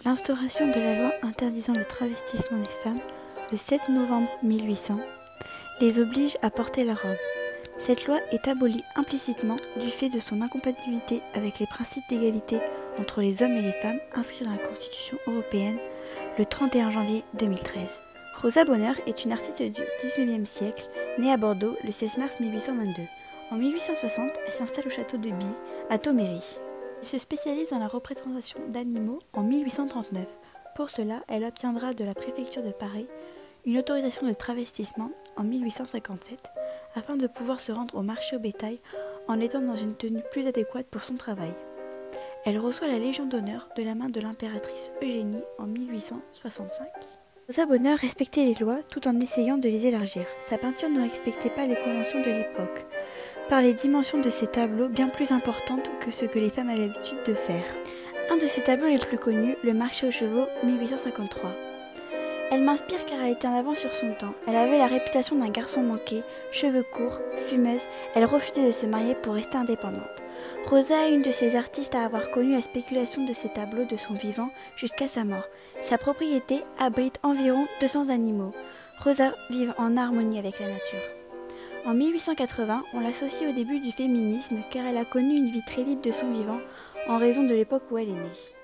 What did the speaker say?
L'instauration de la loi interdisant le travestissement des femmes, le 7 novembre 1800, les oblige à porter la robe. Cette loi est abolie implicitement du fait de son incompatibilité avec les principes d'égalité entre les hommes et les femmes inscrits dans la Constitution européenne le 31 janvier 2013. Rosa Bonheur est une artiste du XIXe siècle, née à Bordeaux le 16 mars 1822. En 1860, elle s'installe au château de By, à Thomery. Elle se spécialise dans la représentation d'animaux en 1839. Pour cela, elle obtiendra de la préfecture de Paris une autorisation de travestissement en 1857 afin de pouvoir se rendre au marché au bétail en étant dans une tenue plus adéquate pour son travail. Elle reçoit la Légion d'honneur de la main de l'impératrice Eugénie en 1865. Rosa Bonheur respectait les lois tout en essayant de les élargir. Sa peinture ne respectait pas les conventions de l'époque, par les dimensions de ses tableaux bien plus importantes que ce que les femmes avaient l'habitude de faire. Un de ses tableaux les plus connus, Le Marché aux chevaux, 1853. Elle m'inspire car elle était en avance sur son temps. Elle avait la réputation d'un garçon manqué, cheveux courts, fumeuse. Elle refusait de se marier pour rester indépendante. Rosa est une de ces artistes à avoir connu la spéculation de ses tableaux de son vivant jusqu'à sa mort. Sa propriété abrite environ 200 animaux. Rosa vit en harmonie avec la nature. En 1880, on l'associe au début du féminisme car elle a connu une vie très libre de son vivant en raison de l'époque où elle est née.